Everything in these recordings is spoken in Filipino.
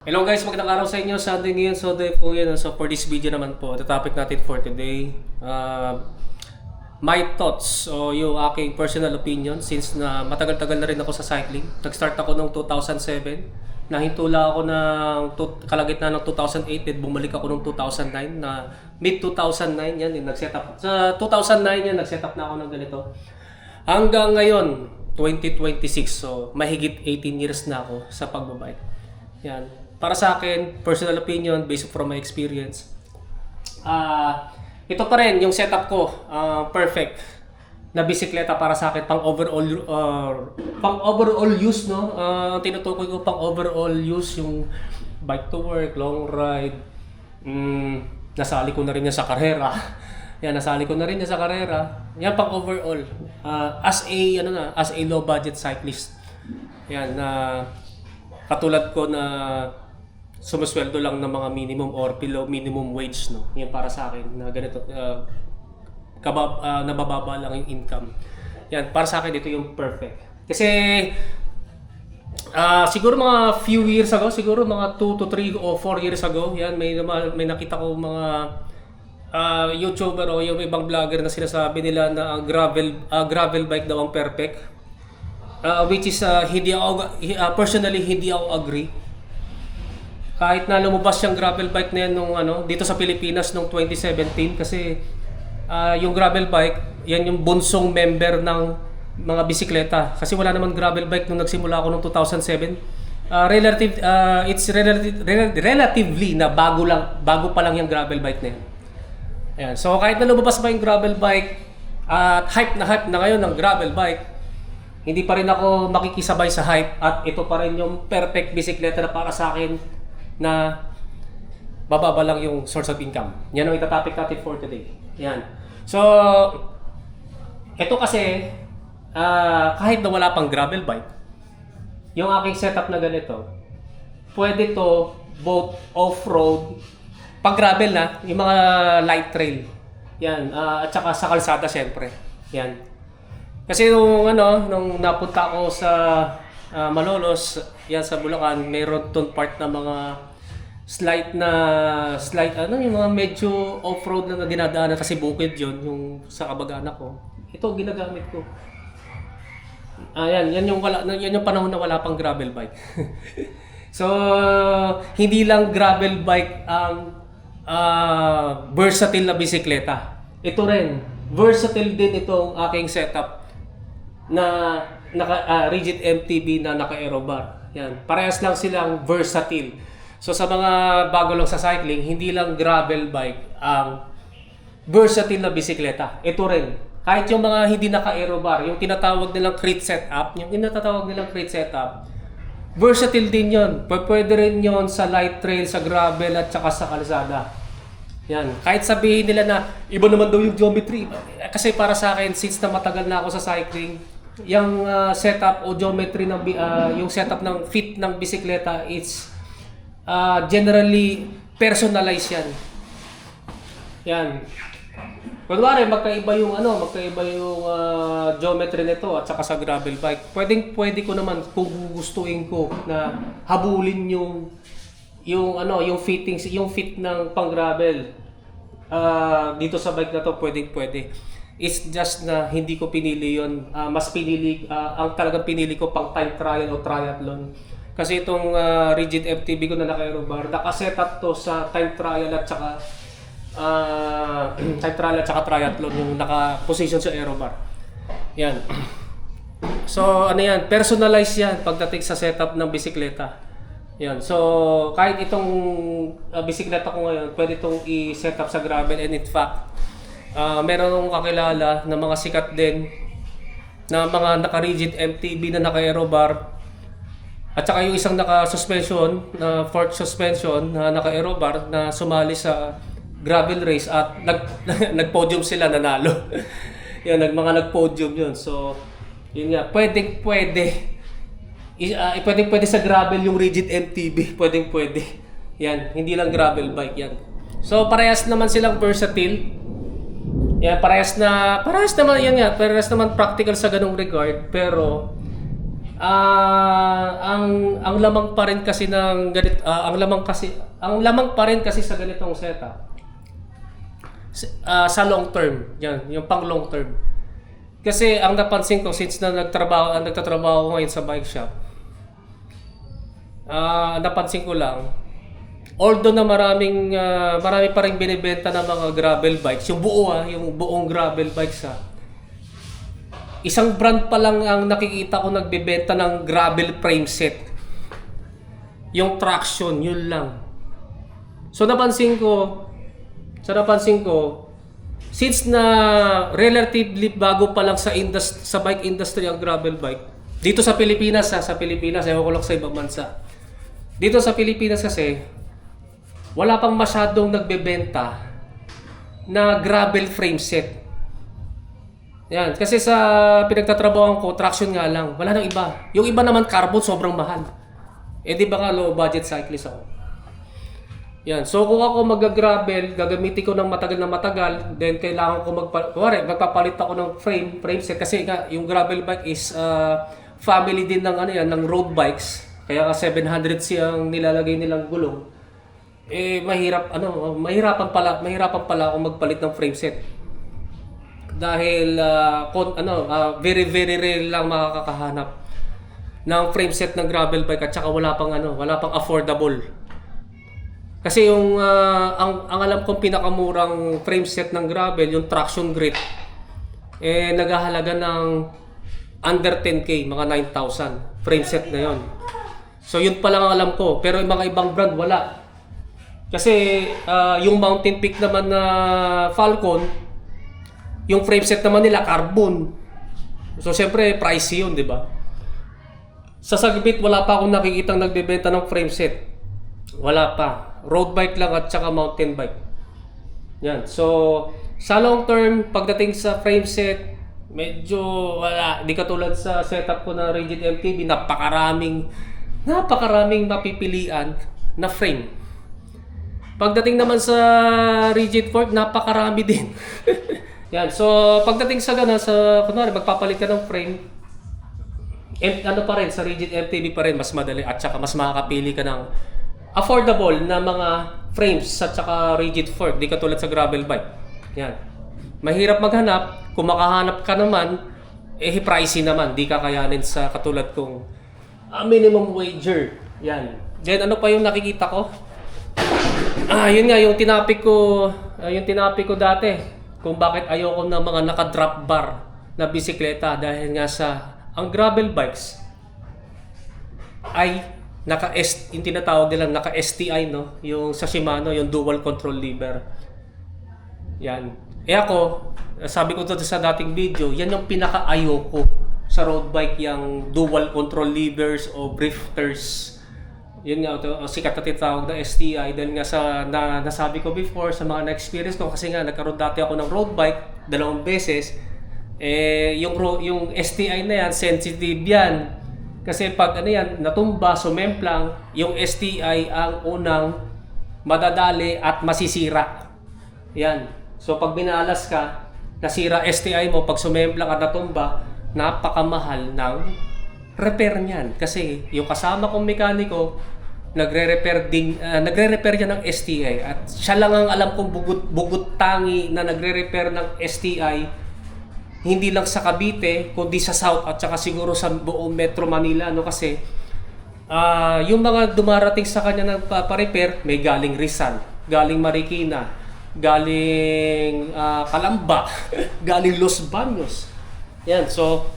Hello guys, magandang araw sa inyo. Sunday ngayon, so po yan. So for this video naman po, the topic natin for today, my thoughts o yung aking personal opinion since na matagal-tagal na rin ako sa cycling. Nag-start ako noong 2007, nahintula ako ng kalagitnaan ng 2008 at bumalik ako noong 2009 na mid-2009 yan, nag-set up. Sa 2009 yan, nag-set up na ako ng ganito. Hanggang ngayon, 2026, so mahigit 18 years na ako sa pagbabike. Yan. Para sa akin, personal opinion based from my experience. Ito pa rin yung setup ko, perfect na bisikleta para sa akin pang overall use, no. Tinutukoy ko pang overall use yung bike to work, long ride. Nasali ko na rin yan sa karera. Yan, nasali ko na rin yan sa karera. Yan pang overall. As a low budget cyclist. Yan katulad ko na sumusweldo lang ng mga minimum or below minimum wage, no. Yan para sa akin na ganito nabababa lang yung income. Yan para sa akin ito yung perfect. Kasi siguro mga few years ago, siguro mga 2 to 3 o 4 years ago, yan may nakita ko mga YouTuber o yung ibang vlogger na sinasabi nila na ang gravel bike daw ang perfect. Which is personally hindi ako agree. Kahit na lumabas yung gravel bike na yan dito sa Pilipinas noong 2017 kasi yung gravel bike, yan yung bunsong member ng mga bisikleta. Kasi wala naman gravel bike nung nagsimula ako noong 2007. It's relatively na bago pa lang yung gravel bike na yan. Ayan. So kahit na lumabas ba yung gravel bike at hype na ngayon ng gravel bike, hindi pa rin ako makikisabay sa hype at ito pa rin yung perfect bisikleta na para sa akin na bababa lang yung source of income. Yan ang itatopic natin for today. Yan. So, ito kasi, kahit na wala pang gravel bike, yung aking setup na ganito, pwede to both off-road, pag gravel na, yung mga light trail. Yan. At saka sa kalsada syempre. Yan. Kasi nung napunta ako sa Malolos, yan sa Bulacan, mayroon ton part na mga slight yung mga medyo off-road na dinadaanan kasi bukid yon yung sa kabag-anak ko. Ito ginagamit ko. Yan yung panahon na wala pang gravel bike. So, hindi lang gravel bike ang versatile na bisikleta. Ito rin, versatile din itong aking setup na rigid MTB na naka-aero bar. Yan. Parehas lang silang versatile. So sa mga bago lang sa cycling, hindi lang gravel bike ang versatile na bisikleta. Ito rin. Kahit yung mga hindi naka-aero bar, yung tinatawag nilang crit setup, versatile din yon. Pwede rin yon sa light trail, sa gravel at saka sa kalsada. Yan. Kahit sabihin nila na iba naman daw yung geometry. Kasi para sa akin, since na matagal na ako sa cycling, yung setup o geometry ng yung setup ng fit ng bisikleta is generally personalized yan. Yan. Kunwari magkaiba yung geometry nito at saka sa gravel bike. Pwede ko naman kung gustuin ko na habulin yung fittings, yung fit ng pang-gravel. Dito sa bike na to pwede. It's just na hindi ko pinili yon. Ang talagang pinili ko pang time trial o triathlon. Kasi itong rigid FTB ko na naka-aero bar, naka-setup to sa time trial at saka triathlon, yung naka-position sa aero bar. Yan. So yan, personalized yan pagdating sa setup ng bisikleta. Yan. So kahit itong bisikleta ko ngayon, pwede itong i-setup sa gravel, and in fact, meron akong kakilala na mga sikat din na mga naka-rigid MTB na naka-aero bar at saka yung isang naka-suspension na fork suspension na naka-aero bar na sumali sa gravel race at nag-podium sila, nanalo. Yan, nag-podium yun. So, yun nga, pwede sa gravel yung rigid MTB, pwede. Yan, hindi lang gravel bike yan. So, parehas naman silang versatile. Yan, parehas naman practical sa ganung regard, pero Ang lamang pa rin kasi ng ang lamang pa rin kasi sa ganitong setup sa long term, yan, yung pang long term. Kasi ang napansin ko since na nagtatrabaho ko ngayon sa bike shop, napansin ko lang, although na marami pa rin binibenta ng mga gravel bikes, yung buong gravel bikes isang brand pa lang ang nakikita ko nagbebenta ng gravel frame set. Yung traction, yun lang. So napansin ko, since na relatively bago pa lang sa bike industry ang gravel bike, dito sa Pilipinas, ewan ko lang sa ibang bansa. Dito sa Pilipinas kasi, wala pang masyadong nagbebenta na gravel frame set. Yan, kasi sa pinagtatrabahoan ko, traction nga lang. Wala nang iba. Yung iba naman carbon, sobrang mahal. Di ba nga low budget cyclist ako. Yan, so kung ako mag-gravel, gagamitin ko ng matagal, then kailangan ko magpapalit ako ng frame set kasi nga yung gravel bike is family din ng ng road bikes. Kaya ka 700C ang nilalagay nilang gulong. Mahirapan pala ako magpalit ng frame set. Dahil very rare lang makakahanap ng frame set ng gravel bike at saka wala pang affordable. Kasi yung ang alam kong pinakamurang frame set ng gravel, yung traction grip, naghahalaga ng under 10k, mga 9,000 frame set na yon. So yun pa lang ang alam ko, pero yung mga ibang brand wala. Kasi yung Mountain Peak naman na Falcon, yung frame set naman nila carbon. So syempre pricey yun, di ba? Sa Sagbit wala pa akong nakikitang nagbebenta ng frame set. Wala pa. Road bike lang at saka mountain bike. Yan. So sa long term, pagdating sa frame set, medyo wala. Di katulad sa setup ko na Rigid MTB, napakaraming mapipilian na frame. Pagdating naman sa Rigid Fork, napakarami din. Yan, so pagdating sa kunwari magpapalit ka ng frame, pa rin, sa Rigid MTB pa rin, mas madali at saka mas makakapili ka ng affordable na mga frames at saka rigid fork, di katulad sa gravel bike. Yan. Mahirap maghanap, kung makahanap ka naman, pricey naman, di kakayanin sa katulad kong minimum wager. Yan. Then ano pa yung nakikita ko? Yun nga, yung tinapik ko dati. Kung bakit ayoko ng mga naka-drop bar na bisikleta dahil nga ang gravel bikes ay yung tinatawag nilang naka-STI, no? Yung sa Shimano, yung dual control lever. Yan. Ako, sabi ko to sa dating video, yan yung pinaka-ayoko sa road bike, yung dual control levers o drifters. Yun nga, sikat na tinatawag na STI dahil nga nasabi ko before sa mga na-experience ko kasi nga nagkaroon dati ako ng road bike 2 beses. Yung STI na yan, sensitive yan. Kasi pag natumba, sumemplang, yung STI ang unang madadali at masisira. Yan. So pag binalas ka, nasira STI mo, pag sumemplang at natumba, napakamahal ng repair niyan. Kasi yung kasama kong mekaniko, nagre-repair niya ng STI at siya lang ang alam kong bugot tangi na nagre-repair ng STI, hindi lang sa Cavite kundi sa South at saka siguro sa buong Metro Manila, no? Kasi yung mga dumarating sa kanya ng pa-repair, may galing Rizal, galing Marikina, galing Calamba, galing Los Baños. Yan, so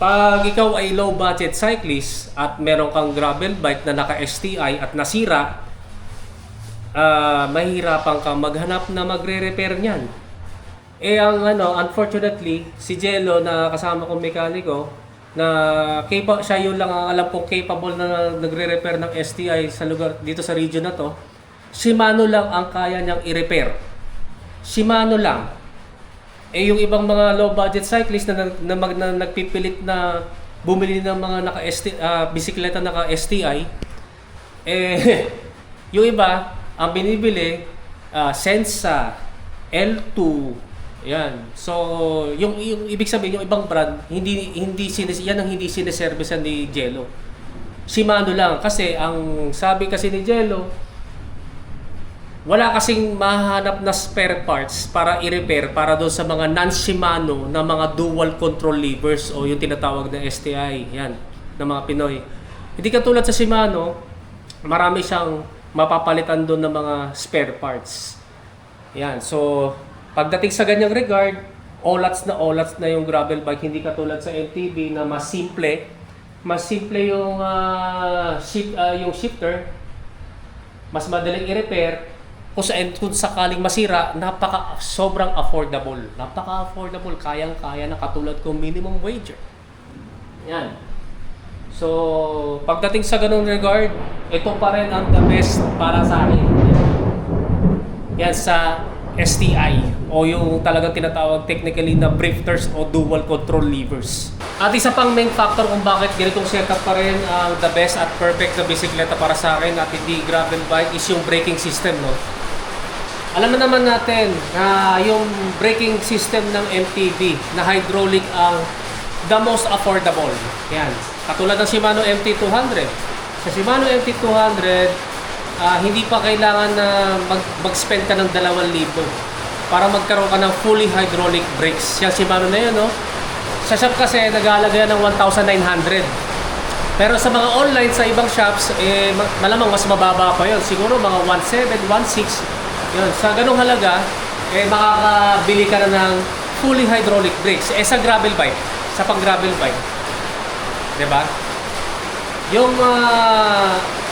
pag ikaw ay low budget cyclist at meron kang gravel bike na naka-STI at nasira, mahihirapan kang maghanap na magre-repair niyan. Unfortunately, si Jello na kasama kong mekaniko, siya yun lang ang alam kong capable na nagre-repair ng STI sa lugar dito sa region na to. Shimano lang ang kaya niyang i-repair. Shimano lang. Yung ibang mga low budget cyclists na nagpipilit na bumili ng mga bisikleta naka-STI, yung iba ang binibili Sensa, L2, Yan. So, yung ibig sabihin, yung ibang brand, yan ang hindi sineservicean ni Jello. Shimano lang. Kasi, ang sabi kasi ni Jello, wala kasing mahanap na spare parts para i-repair para doon sa mga non-Shimano na mga dual control levers o yung tinatawag na STI. Yan. Ng mga Pinoy. Hindi katulad sa Shimano, marami siyang mapapalitan doon ng mga spare parts. Yan. So, pagdating sa ganyang regard, olats na yung gravel bike, hindi katulad sa MTB na mas simple. Mas simple yung yung shifter, mas madaling i-repair. Kung sakaling masira, sobrang affordable. Napaka-affordable, kayang-kaya na katulad kong minimum wage. Yan. So, pagdating sa ganung regard, ito pa rin ang the best para sa akin. Yan sa STI o yung talagang tinatawag technically na drifters o dual control levers. At isa pang main factor kung bakit ganitong setup pa rin ang the best at perfect na bisikleta para sa akin at hindi gravel bike is yung braking system, no? Alam naman natin na yung braking system ng MTB na hydraulic ang the most affordable. Yan. Katulad ng Shimano MT200. Sa Shimano MT200, hindi pa kailangan na mag-spend ka ng 2,000 para magkaroon ka ng fully hydraulic brakes. Yan Shimano na yun, no? Sa shop kasi, nag-aalaga ng 1,900. Pero sa mga online, sa ibang shops, malamang mas mababa pa yun. Siguro mga 1,700, 1,600. Yun. Sa ganung halaga, makakabili ka na ng fully hydraulic brakes. Sa gravel bike, sa pang-gravel bike. Diba? Yung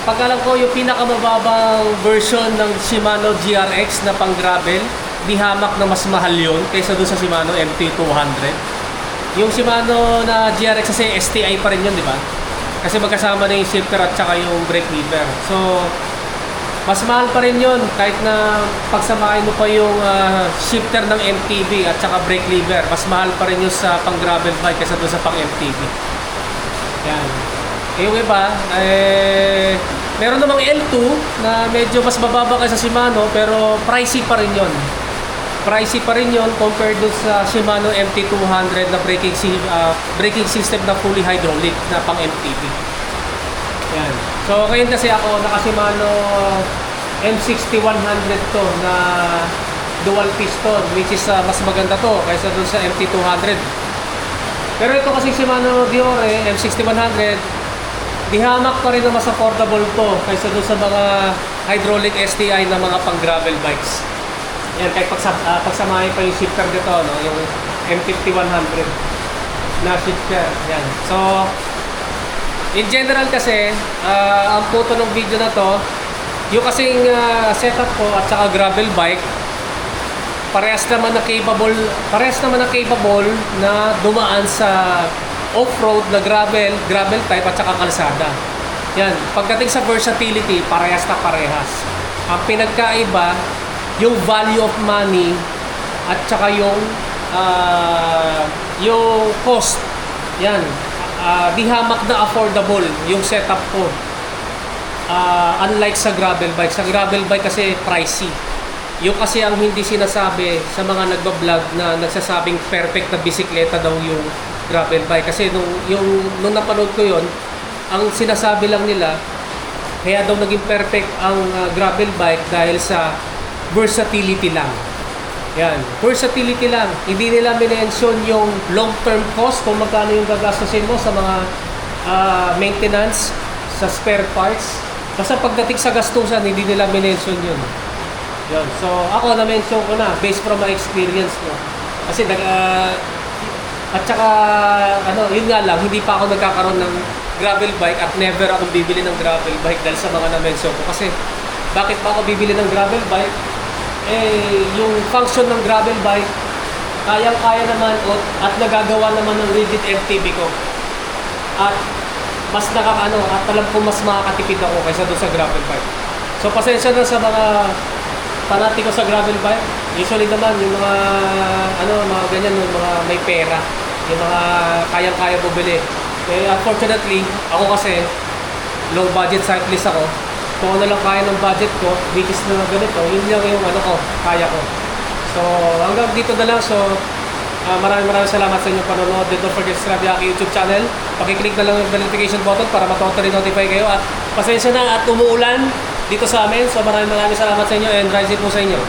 pagkalam ko, yung pinakamababang version ng Shimano GRX na pang-gravel, di hamak na mas mahal yun kaysa doon sa Shimano MT200. Yung Shimano na GRX kasi STI pa rin yun, di ba? Kasi magkasama na yung shifter at saka yung brake lever. So, mas mahal pa rin yun kahit na pagsamahin mo pa yung shifter ng MTB at saka brake lever. Mas mahal pa rin yun sa pang-gravel bike kaysa doon sa pang-MTB. Yan. Yung iba, meron namang L2 na medyo mas mababa kaysa Shimano pero pricey pa rin yun. Pricey pa rin yun compared dun sa Shimano MT200 na braking system na fully hydraulic na pang MTB. Yan. So ngayon kasi ako naka Shimano M60-100 to na dual piston which is mas maganda to kaysa dun sa MT200. Pero ito kasi Shimano Diore M60-100, dihamak pa rin na mas affordable to kaysa dun sa mga hydraulic STI na mga pang gravel bikes. Yan, kahit pagsamahin pa yung shifter dito, no? Yung M50-100 na shifter. Yan. So, in general kasi, ang photo ng video na to, yung kasing setup ko at saka gravel bike, parehas naman na capable na dumaan sa off-road na gravel type at saka kalsada. Yan, pagdating sa versatility, parehas. Ang pinagkaiba, yung value of money at saka yung cost. Yan, di hamak na affordable yung setup ko. Unlike sa gravel bike. Sa gravel bike kasi pricey. Yung kasi ang hindi sinasabi sa mga nagbablog na nagsasabing perfect na bisikleta daw yung gravel bike. Kasi nung napanood ko yon, ang sinasabi lang nila, kaya daw naging perfect ang gravel bike dahil sa versatility lang. Yan, versatility lang. Hindi nila minention yung long-term cost kung magkano yung gagastusin mo sa mga maintenance, sa spare parts. Basta pagdating sa gastusan, hindi nila minention yun. Yan. So, ako na-mention ko na based from my experience, no. Kasi at saka yun nga lang, hindi pa ako nagkakaroon ng gravel bike at never akong bibili ng gravel bike dahil sa mga na-mention ko. Kasi bakit pa ako bibili ng gravel bike? Yung function ng gravel bike, kayang-kaya naman at nagagawa naman ng rigid MTB ko. At mas at alam ko mas makakatipid ako kaysa doon sa gravel bike. So pasensya na sa mga fanatiko sa gravel bike. Usually naman yung mga mga ganyan, yung mga may pera, yung mga kayang-kaya bumili. Unfortunately, ako kasi low budget cyclist ako. Kung ano lang kaya ng budget ko, which is na ganito, yun lang yung kaya ko. So hanggang dito na lang. So maraming salamat sa inyong panonood. Don't forget to subscribe sa aking YouTube channel. Pakiclick na lang yung notification button para matotally notify kayo. At pasensya na at umuulan dito sa amin. So maraming salamat sa inyo and rise po sa inyo.